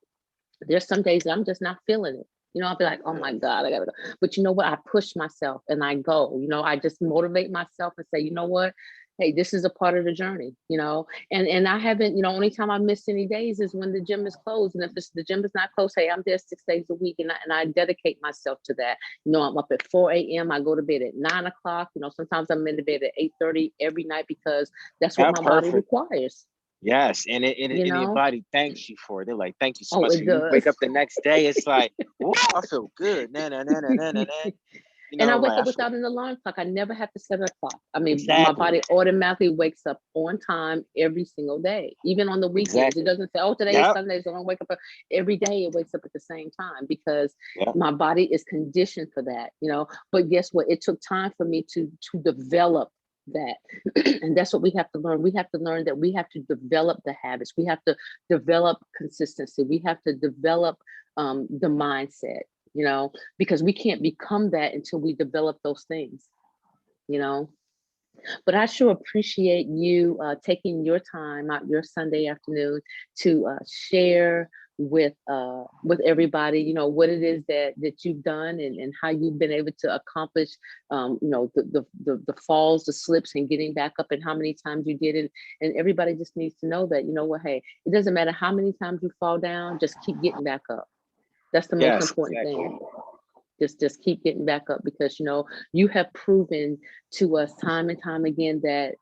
there's some days that I'm just not feeling it. I'll be like, oh my God, I gotta go. But you know what? I push myself and I go. I just motivate myself and say, you know what? Hey, this is a part of the journey, and I haven't, only time I missed any days is when the gym is closed. And if the gym is not closed, hey, I'm there 6 days a week, and I dedicate myself to that. I'm up at 4 a.m. I go to bed at 9 o'clock. Sometimes I'm in the bed at 8:30 every night, because that's what Yeah, my body perfect. requires. Yes, and your You body thanks you for it. They're like, thank you so Oh, much. it When you wake does. up the next day, it's like, wow, I feel good. Nah, nah, nah, nah, nah, nah, nah. And I wake Like I up feel without an alarm clock. I never have to set a clock. I mean, my exactly, body automatically wakes up on time every single day, even on the weekends. It exactly. doesn't say, oh, today is Yep, Sunday, so I'm gonna wake up. Every day it wakes up at the same time, because yep. my body is conditioned for that. But guess what? It took time for me to develop that. And that's what we have to learn. We have to learn that we have to develop the habits. We have to develop consistency. We have to develop the mindset, because we can't become that until we develop those things, you know. But I sure appreciate you taking your time out your Sunday afternoon to share with everybody, what it is that you've done, and how you've been able to accomplish, the falls, the slips, and getting back up, and how many times you did it. And everybody just needs to know that, what, hey, it doesn't matter how many times you fall down, just keep getting back up. That's the most Yes, important exactly. thing. Just keep getting back up, because you have proven to us time and time again that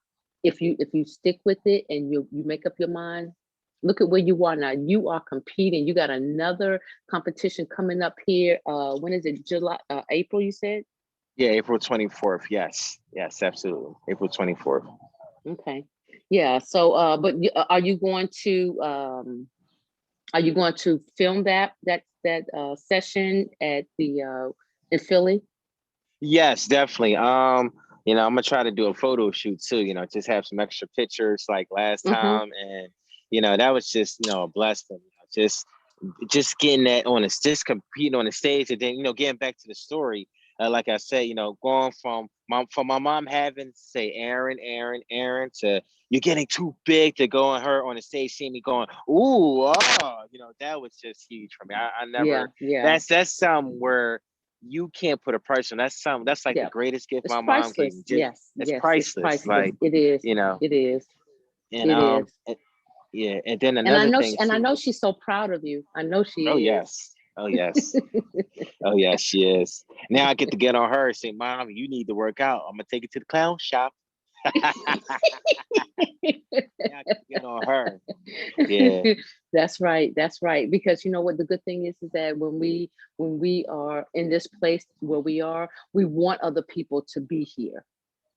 if you stick with it and you make up your mind. Look at where you are now. You are competing. You got another competition coming up here. When is it? July, April, you said? Yeah, April 24th. Yes, yes, absolutely. April 24th. Okay. Yeah. So but are you going to film that session at the in Philly? Yes, definitely. I'm gonna try to do a photo shoot too, just have some extra pictures like last Mm-hmm. time. And that was just, a blessing. Just getting that just competing on the stage, and then, getting back to the story. like I said, going from my mom having to say Aaron, Aaron, Aaron to you're getting too big to go on her on the stage, seeing me going, ooh, that was just huge for me. I Yeah, never. yeah, That's something where you can't put a price on. That's like the yeah. greatest gift It's my mom gave me. priceless. Just Yes, it's yes, it's priceless. priceless. Like It is. you know, It is. and It is. yeah, and then And I another know thing she and I too. know she's so proud of you. I know Oh she is. yes. Oh yes. Oh yeah, she is. Now I get to get on her and say, "Mom, you need to work out. I'm gonna take you to the clown shop." Now I get to get on her. Yeah. That's right. That's right. Because you know what the good thing is that when we are in this place where we are, we want other people to be here.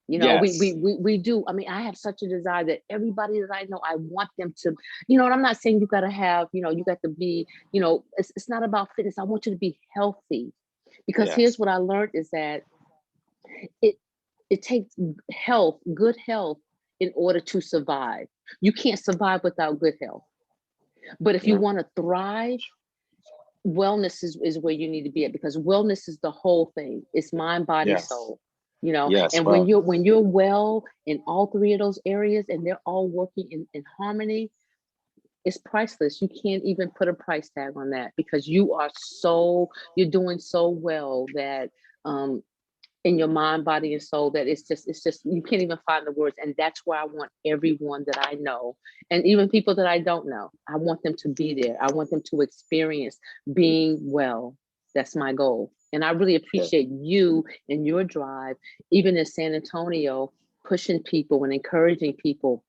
You know, Yes. we do. I mean, I have such a desire that everybody that I know, I want them to, and I'm not saying you got to have, you got to be, it's not about fitness. I want you to be healthy, because here's Yes. what I learned is that it it takes good health in order to survive. You can't survive without good health. But if you Yeah. want to thrive, wellness is where you need to be at, because wellness is the whole thing. It's mind, body, Yes. soul. You know, Yes. and when Well. you're well in all three of those areas and they're all working in harmony, it's priceless. You can't even put a price tag on that, because you're doing so well that um in your mind, body, and soul, that it's just you can't even find the words. And that's why I want everyone that I know, and even people that I don't know, I want them to be there. I want them to experience being well. That's my goal. And I really Yeah. appreciate you and your drive, even in San Antonio, pushing people and encouraging people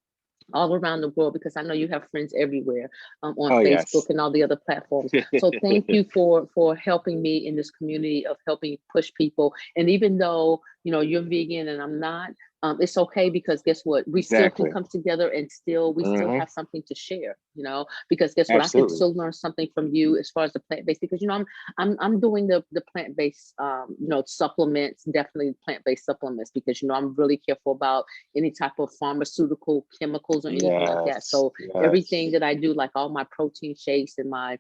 all around the world, because I know you have friends everywhere, on Oh Facebook yes. and all the other platforms. So thank you for helping me in this community of helping push people. And even though you're vegan and I'm not, it's okay, because guess what? We still can Exactly. come together and we still Hmm. have something to share. Because guess what? I can Absolutely. still learn something from you as far as the plant based, because I'm doing the plant based supplements, definitely plant based supplements, because I'm really careful about any type of pharmaceutical chemicals or anything like that. Yes. So everything Yes. that I do, like all my protein shakes and my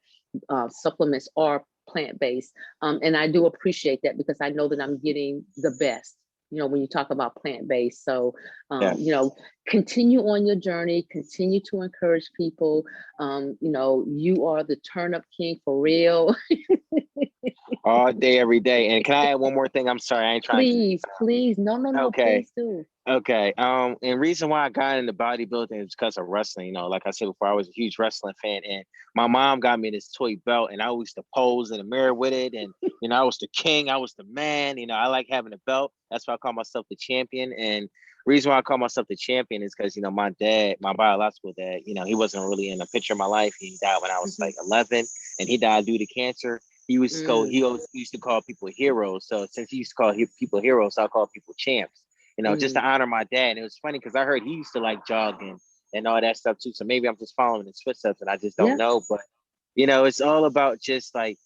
supplements, are plant based. And I do appreciate that, because I know that I'm getting the best. When you talk about plant based. So, Yes. continue on your journey, continue to encourage people. You are the turn up king for real. All day, every day. And can I add one more thing? I'm sorry, I ain't trying to keep you Please, please. No, no, time. no, Okay. please do. Okay. And reason why I got into bodybuilding is because of wrestling. Like I said before, I was a huge wrestling fan, and my mom got me this toy belt, and I used to pose in the mirror with it, and I was the king, I was the man. I like having a belt. That's why I call myself the champion. And reason why I call myself the champion is because my dad, my biological dad, he wasn't really in a picture of my life. He died when I was Mhm. like 11, and he died due to cancer. He Mm, always used to call people heroes. So since he used to call people heroes, I call people champs, just to mm. honor my dad. And it was funny because I heard he used to like jogging and all that stuff too. So maybe I'm just following his footsteps and I just don't Yeah, know. But it's all about just like,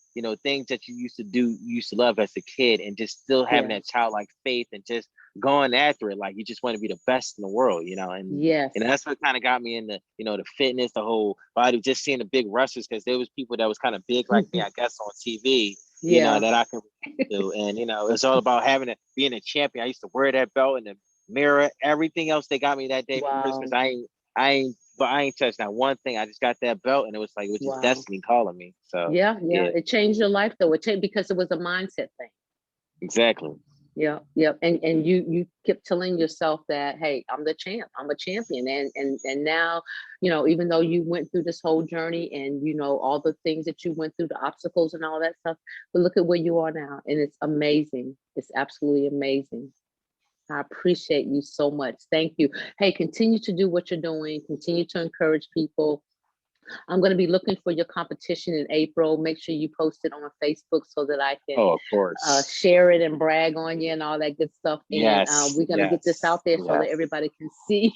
things that you used to do, you used to love as a kid, and just still having yeah, that childlike faith and just going after it. Like you just want to be the best in the world. And yes, that's what kind of got me into, the fitness, the whole body, just seeing the big wrestlers, because there was people that was kind of big like me, I guess, on TV, yeah. that I can do. And it's all about being a champion. I used to wear that belt in the mirror. Everything else they got me that day for Christmas, Wow, I ain't touched not one thing. I just got that belt, and it was like it was just wow. destiny calling me. So Yeah, yeah. yeah, It changed your life though. It changed because it was a mindset thing. exactly. Yeah, yeah. And you kept telling yourself that, hey, I'm the champ. I'm a champion. And now, even though you went through this whole journey and all the things that you went through, the obstacles and all that stuff, but look at where you are now. And it's amazing. It's absolutely amazing. I appreciate you so much. Thank you. Hey, continue to do what you're doing. Continue to encourage people. I'm going to be looking for your competition in April. Make sure you post it on Facebook so that I can Oh, of course. share it and brag on you and all that good stuff. And Yes, we're going to get this out yes, there so that yes, everybody can see.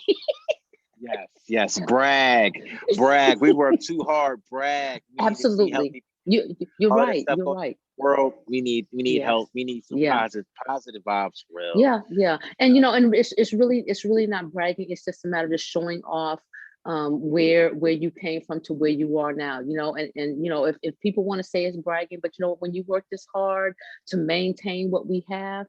yes, yes. Brag, brag. We work too hard. Brag. We need to see Absolutely. healthy You're all that right. stuff You're going right. on in the world. We need Yes. help. We need some Yeah. positive vibes for real. Yeah. Yeah. And and it's really not bragging. It's just a matter of just showing off where you came from to where you are now, and if people want to say it's bragging, but when you work this hard to maintain what we have,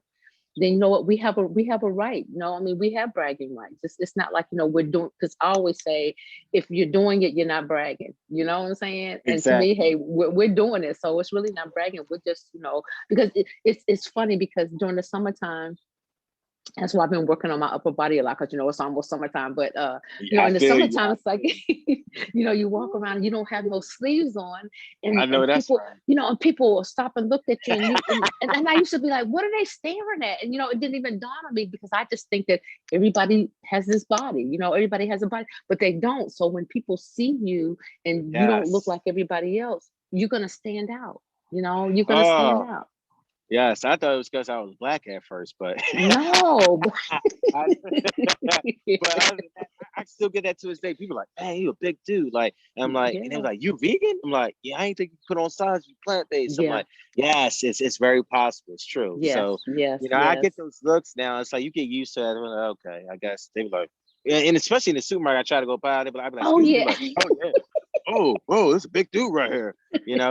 then you know what, we have a right. I mean, we have bragging rights. It's not like we're doing, because I always say, if you're doing it, you're not bragging. You know what I'm saying? And to me, Exactly. hey, we're doing it, so it's really not bragging. We're just because it's funny, because during the summertime, that's why I've been working on my upper body a lot, because it's almost summertime. But Yeah, I in the feel you. summertime, it's like you walk around and you don't have no sleeves on, I know and that's people, right. and people will stop and look at you, and I used to be like, what are they staring at? And it didn't even dawn on me, because I just think that everybody has this body, everybody has a body, but they don't. So when people see you and you don't look Yes. like everybody else, you're gonna stand out. You're gonna stand Oh, out. yes. I thought it was because I was black at first, but No. I, but other than that, I still get that to this day. People are like, "Hey, you a big dude?" Like, and I'm like, and they're Yeah. like, "You vegan?" I'm like, "Yeah, I ain't think you put on size. You plant based." I'm Yeah. like, "Yes, it's very possible. It's true." Yes, So, yes, I yes. get those looks now. It's like you get used to it. I'm like, okay, I guess they be like, yeah, and especially in the supermarket, I try to go by. I be like, Oh "Excuse me." They be yeah. like, "Oh yeah." Oh, whoa, this is a big dude right here, and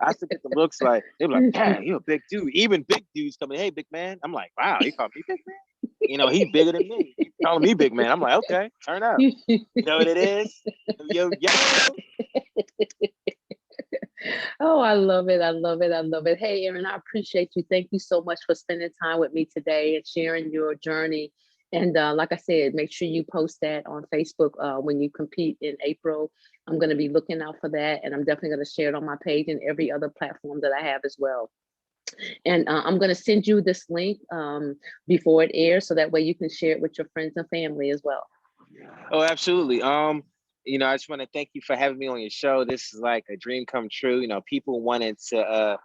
I still get the looks like they be like, "Dang, you a big dude." Even big dudes coming, "Hey, big man." I'm like, "Wow, he called me big man." He bigger than me. He calling me big man. I'm like, okay, turn up. You know what it is? Yo, yo. Oh, I love it. I love it. I love it. Hey, Erin, I appreciate you. Thank you so much for spending time with me today and sharing your journey. And like I said, make sure you post that on Facebook when you compete in April. I'm going to be looking out for that. And I'm definitely going to share it on my page and every other platform that I have as well. And I'm going to send you this link before it airs, so that way you can share it with your friends and family as well. Oh, absolutely. I just want to thank you for having me on your show. This is like a dream come true. People wanted to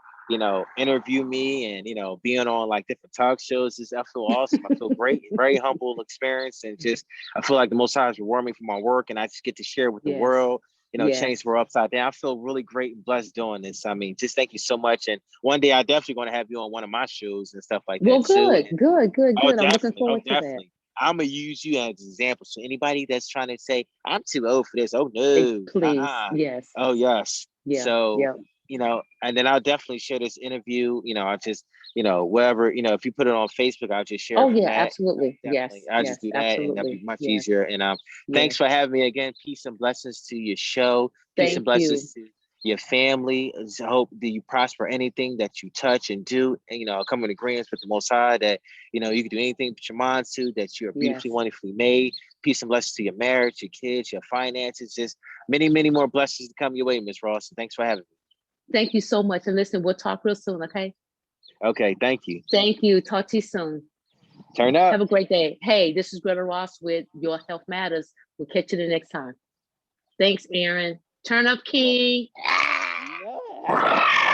interview me and being on like different talk shows. I feel awesome. I feel great, very humble experience, and just I feel like the Most High is rewarding me for my work, and I just get to share with the Yes. world. Yes. Change the world upside down. I feel really great and blessed doing this. I mean, just thank you so much. And one day I definitely going to have you on one of my shows and stuff like Well, that too. good, good, good, Oh, good. I'm looking definitely. Oh, forward to that. definitely. I'm gonna use you as an example. So anybody that's trying to say I'm too old for this, oh no, Please. Yes. oh yes. Yeah. So Yeah. and then I'll definitely share this interview. I just wherever if you put it on Facebook, I'll just share it Oh from yeah, that. absolutely. Definitely, Yes. I'll just Yes. do that, and that'll be Absolutely. much Yes. easier. And thanks Yes. for having me again. Peace and blessings to your show. Peace and Thank you. blessings to your family. I hope that you prosper anything that you touch and do. And come in agreement with the Most High that you can do anything put your mind to. That you are beautifully, Yes. wonderfully made. Peace and blessings to your marriage, your kids, your finances. Just many, many more blessings to come your way, Miss Ross. And thanks for having me. Thank you so much. And listen, we'll talk real soon. Okay. Okay, thank you. Thank you. Talk to you soon. Turn up. Have a great day. Hey, this is Greta Ross with Your Health Matters. We'll catch you the next time. Thanks, Erin. Turn up, King. Yeah.